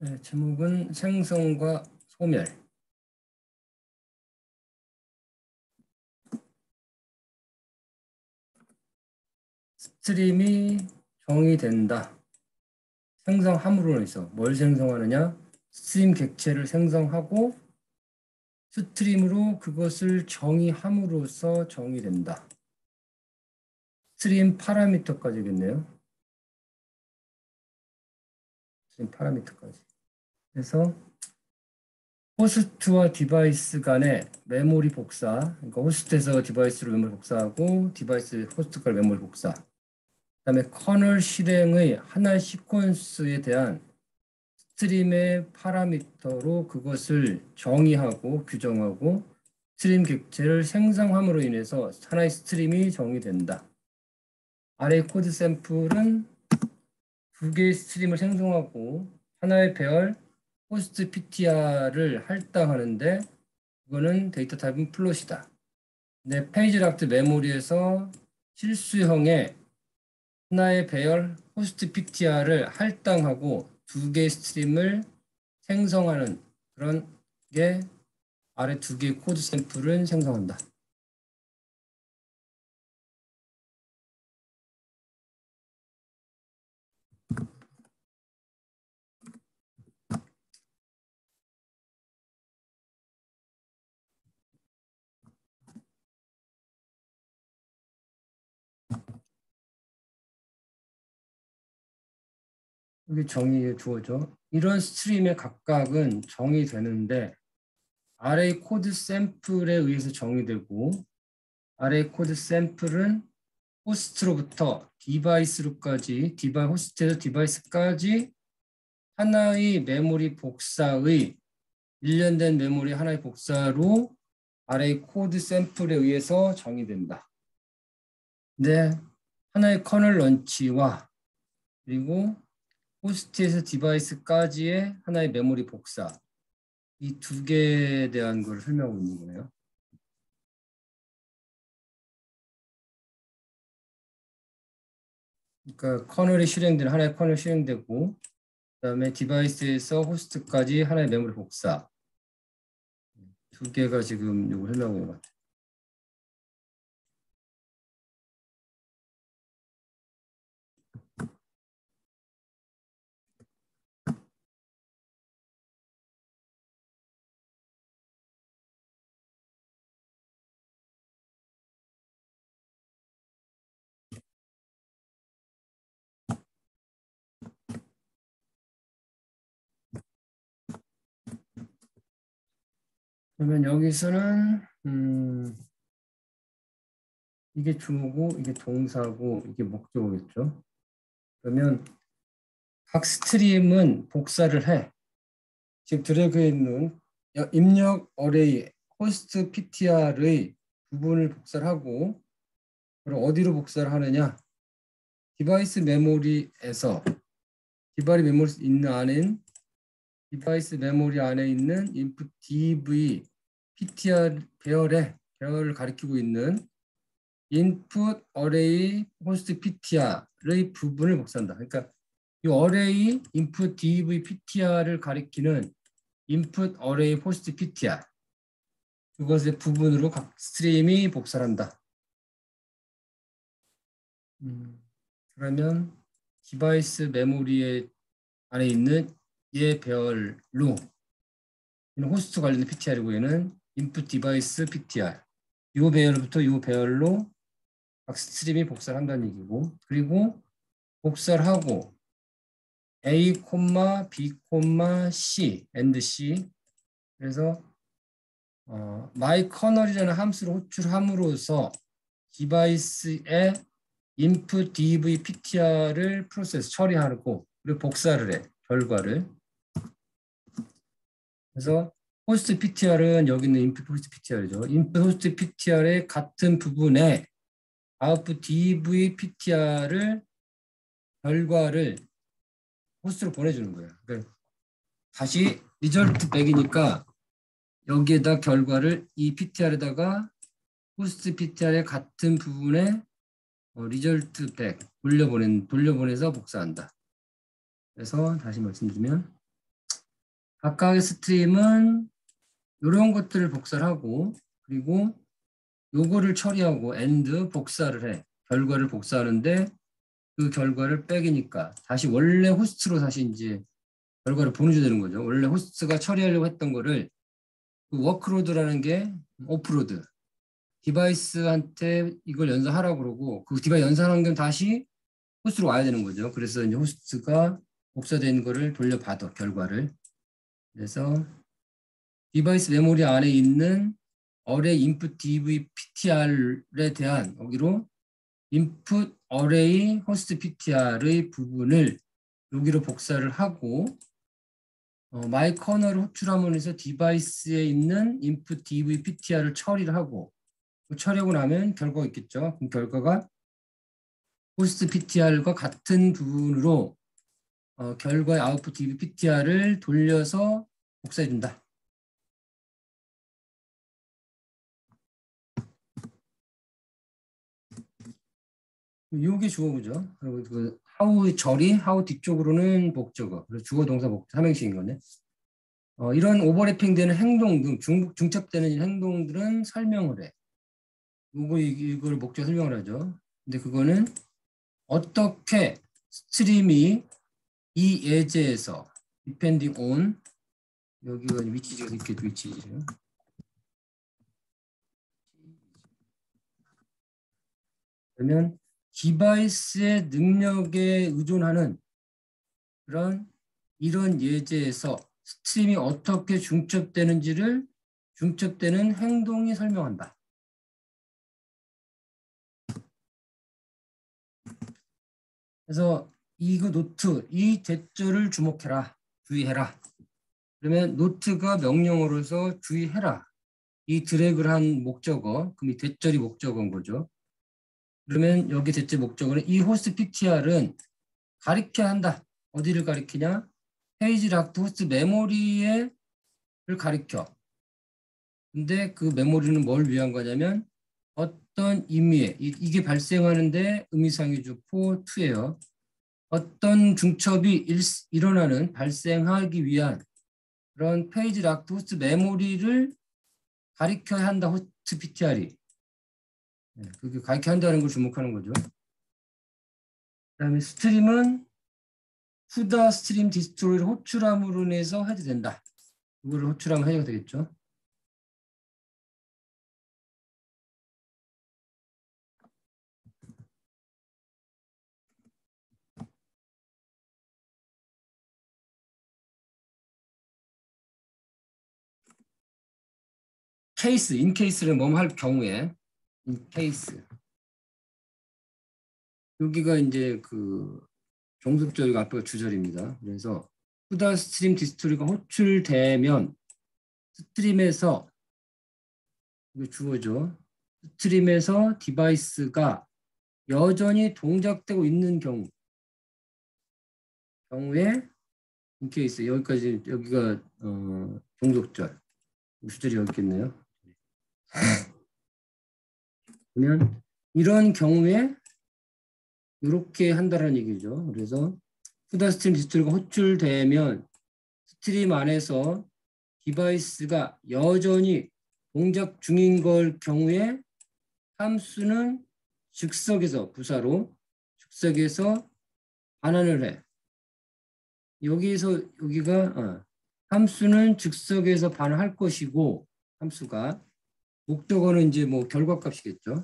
네, 제목은 생성과 소멸. 스트림이 정의된다. 생성함으로 해서 뭘 생성하느냐? 스트림 객체를 생성하고 스트림으로 그것을 정의함으로써 정의된다. 스트림 파라미터까지겠네요. 스트림 파라미터까지. 그래서 호스트와 디바이스 간의 메모리 복사, 그러니까 호스트에서 디바이스로 메모리 복사하고 디바이스 호스트까지 메모리 복사. 그다음에 커널 실행의 하나의 시퀀스에 대한 스트림의 파라미터로 그것을 정의하고 규정하고 스트림 객체를 생성함으로 인해서 하나의 스트림이 정의된다. 아래 코드 샘플은 두 개의 스트림을 생성하고 하나의 배열 호스트 PTR을 할당하는데 그거는 데이터 타입은 플롯이다. 근데 페이지 락트 메모리에서 실수형의 하나의 배열 호스트 PTR을 할당하고 두 개의 스트림을 생성하는 그런 게 아래 두 개의 코드 샘플을 생성한다. 여기 정의해 주어져. 이런 스트림의 각각은 정의되는데 아래 코드 샘플에 의해서 정의되고 아래 코드 샘플은 호스트로부터 디바이스로까지 호스트에서 디바이스까지 하나의 메모리 복사의 일련된 메모리 하나의 복사로 아래 코드 샘플에 의해서 정의된다. 네, 하나의 커널 런치와 그리고 호스트에서 디바이스까지의 하나의 메모리 복사 이 두 개에 대한 걸 설명하고 있는 거예요. 그러니까 커널이 실행되는 하나의 커널 실행되고 그다음에 디바이스에서 호스트까지 하나의 메모리 복사 두 개가 지금 이거 설명하고 있는 것 같아요. 그러면 여기서는 이게 주어고 이게 동사고 이게 목적어겠죠. 그러면 각 스트림은 복사를 해. 지금 드래그에 있는 입력 어레이 호스트 PTR의 부분을 복사를 하고 그럼 어디로 복사를 하느냐? 디바이스 메모리에서 디바이스 메모리 있는 안엔 디바이스 메모리 안에 있는 input DV PTR 배열을 가리키고 있는 input array host PTR의 부분을 복사한다. 그러니까 이 array input DV PTR을 가리키는 input array host PTR 그것의 부분으로 각 스트림이 복사한다. 그러면 디바이스 메모리 안에 있는 얘 배열로 얘는 호스트 관련된 PTR이고 얘는 input 디바이스 PTR 이 배열부터 이 배열로 각 스트림이 복사를 한다는 얘기고 그리고 복사를 하고 A, B, C, and C 그래서 my kernel이라는 함수를 호출함으로써 디바이스의 input DV PTR을 프로세스 처리하고 그리고 복사를 해 결과를 그래서 호스트 PTR은 여기 있는 input 호스트 PTR이죠. input 호스트 PTR의 같은 부분에 output DV PTR을 결과를 호스트로 보내주는 거예요. 그러니까 다시 리절트 백이니까 여기에다 결과를 이 PTR에다가 호스트 PTR의 같은 부분에 리절트 백 돌려보내서 복사한다. 그래서 다시 말씀드리면 각각의 스트림은 이런 것들을 복사를 하고 그리고 요거를 처리하고 AND 복사를 해. 결과를 복사하는데 그 결과를 백이니까 다시 원래 호스트로 다시 이제 결과를 보내줘야 되는 거죠. 원래 호스트가 처리하려고 했던 거를 그 워크로드라는 게 오프로드. 디바이스한테 이걸 연산하라고 그러고 그 디바이스 연산한 건 다시 호스트로 와야 되는 거죠. 그래서 이제 호스트가 복사된 거를 돌려받아 결과를. 그래서 디바이스 메모리 안에 있는 어레이 인풋 DV PTR에 대한 여기로 인풋 어레이 호스트 PTR의 부분을 여기로 복사를 하고 마이 커널을 호출함으로써 디바이스에 있는 인풋 DV PTR을 처리를 하고 처리하고 나면 결과가 있겠죠. 그럼 결과가 호스트 PTR과 같은 부분으로 결과의 아웃풋 DV PTR을 돌려서 복사해준다. 이게 주어구죠. 그리고 그 how 처리, how 뒤쪽으로는 목적어. 그리고 주어 동사 목적 삼행시인 거네. 이런 오버래핑되는 행동 등 중첩되는 행동들은 설명을 해. 이걸 목적 설명을 하죠. 근데 그거는 어떻게 스트림이 이 예제에서 depending on 여기가 위치지가 이렇게 위치지요. 그러면 디바이스의 능력에 의존하는 이런 예제에서 스트림이 어떻게 중첩되는지를 중첩되는 행동이 설명한다. 그래서 이거 노트, 이 대절을 주목해라, 주의해라. 그러면 노트가 명령어로서 주의해라. 이 드래그를 한 목적어, 그럼 이 대절이 목적어인 거죠. 그러면 여기 대절 목적어는 이 호스트 PTR은 가리켜야 한다. 어디를 가리키냐? 페이지 락트 호스트 메모리를 가리켜. 근데 그 메모리는 뭘 위한 거냐면 어떤 의미에 이게 발생하는데 의미상의 주포 2예요. 어떤 중첩이 일어나는 발생하기 위한 그런 페이지 락트 호스트 메모리를 가리켜야 한다. 호스트 PTR이. 그게 가리켜야 한다는 걸 주목하는 거죠. 그다음에 스트림은 후다 스트림 디스토리를 호출함으로 인해서 해제된다. 이거를 호출하면 해제가 되겠죠. 케이스, 인케이스를 뭐할 경우에 인케이스 여기가 이제 그 종속절이가 앞에 주절입니다. 그래서 후다 스트림 디스토리가 호출되면 스트림에서 이거 주어죠. 스트림에서 디바이스가 여전히 동작되고 있는 경우에 인케이스 여기까지 여기가 종속절 주절이 여기 있겠네요. 그러면 이런 경우에 이렇게 한다는 얘기죠. 그래서 후다 스트림 디스토리가 호출되면 스트림 안에서 디바이스가 여전히 동작 중인 걸 경우에 함수는 즉석에서 부사로 즉석에서 반환을 해. 여기가 함수는 즉석에서 반환할 것이고 함수가 목적어는 이제 뭐 결과값이겠죠.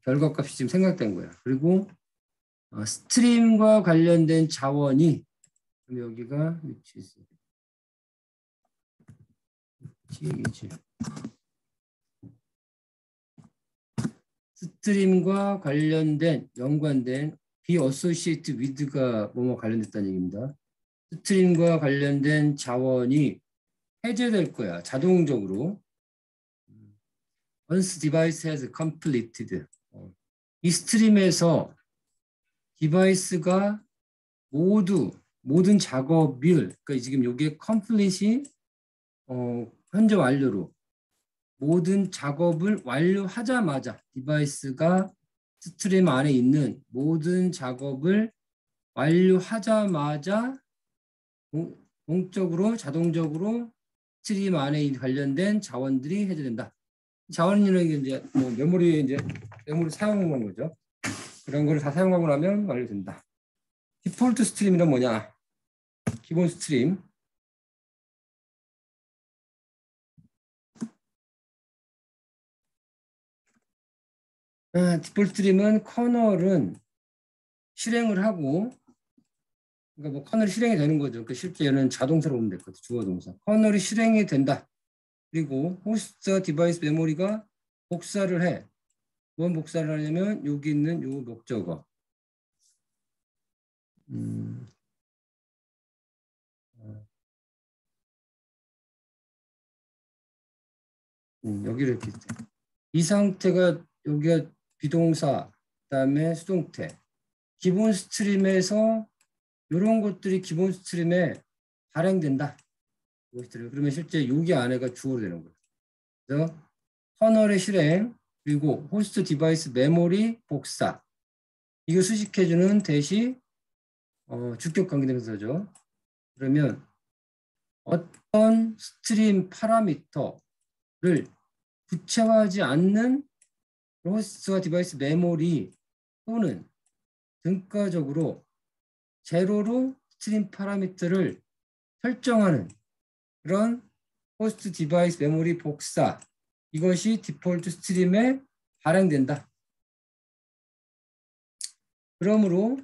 결과값이 지금 생각된 거야. 그리고 스트림과 관련된 자원이 여기가 위치지. 스트림과 관련된 연관된 be associated with가 뭐뭐 관련됐다는 얘기입니다. 스트림과 관련된 자원이 해제될 거야. 자동적으로. Once device has completed. 이 스트림에서 디바이스가 모든 작업을 그러니까 지금 여기에 complete이 현재 완료로 모든 작업을 완료하자마자 디바이스가 스트림 안에 있는 모든 작업을 완료하자마자 동적으로 자동적으로 스트림 안에 관련된 자원들이 해제된다. 자원이라는 게 이제 뭐 메모리 사용한 거죠. 그런 걸 다 사용하고 나면 완료된다. 디폴트 스트림이란 뭐냐? 기본 스트림. 디폴트 스트림은 커널은 실행을 하고, 그러니까 뭐 커널이 실행이 되는 거죠. 그 실제 얘는 자동사로 보면 될 것 같아요. 주어 동사. 커널이 실행이 된다. 그리고 호스트 디바이스 메모리가 복사를 해. 뭔 복사를 하냐면 여기 있는 요 목적어. 여기를 이렇게 있대. 이 상태가 여기가 비동사, 그다음에 수동태. 기본 스트림에서 이런 것들이 기본 스트림에 발행된다. 그러면 실제 여기 안에가 주어로 되는 거예요. 그래서 커널의 실행, 그리고 호스트 디바이스 메모리 복사. 이거 수식해주는 대시 주격 관계대명사죠. 그러면 어떤 스트림 파라미터를 구체화하지 않는 호스트와 디바이스 메모리 또는 등가적으로 제로로 스트림 파라미터를 설정하는 그런 호스트 디바이스 메모리 복사, 이것이 디폴트 스트림에 발행된다. 그러므로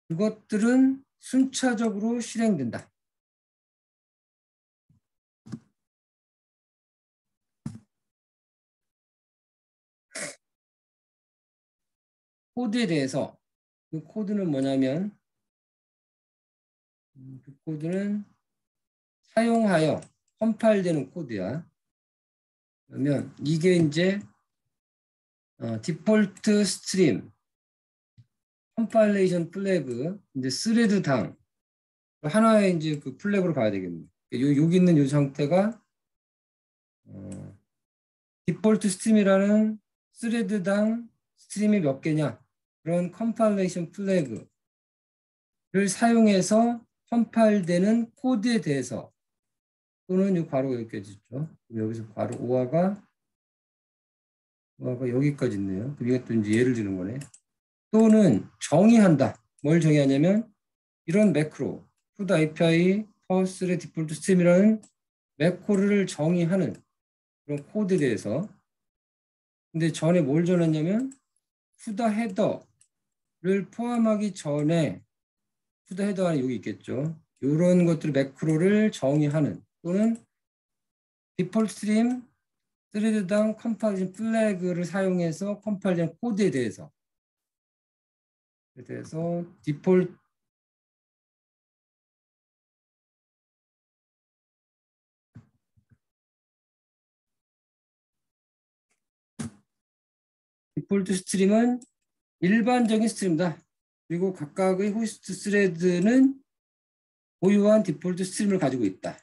그것들은 순차적으로 실행된다. 코드에 대해서, 그 코드는 뭐냐면 그 코드는 사용하여 컴파일되는 코드야. 그러면 이게 이제 디폴트 스트림 컴파일레이션 플래그, 이제 스레드당 하나의 이제 그 플래그로 봐야 되겠네요. 여기 있는 이 상태가 디폴트 스트림이라는 스레드당 스트림이 몇 개냐, 그런 컴파일레이션 플래그를 사용해서 컴파일되는 코드에 대해서, 또는 이 괄호가 여기까지 있죠. 여기서 괄호 오화가 여기까지 있네요. 그럼 이것도 이제 예를 드는 거네. 또는 정의한다. 뭘 정의하냐면 이런 매크로 푸드 API 퍼스의 디폴트 스트림이라는 매크로를 정의하는 그런 코드에 대해서. 근데 전에 뭘 전했냐면 푸드 헤더를 포함하기 전에 푸드 헤더 안에 여기 있겠죠. 이런 것들 매크로를 정의하는, 또는 디폴트 스트림 스레드당 컴파일레이션 플래그를 사용해서 컴파일된 코드에 대해서 디폴트 스트림은 일반적인 스트림이다. 그리고 각각의 호스트 스레드는 고유한 디폴트 스트림을 가지고 있다.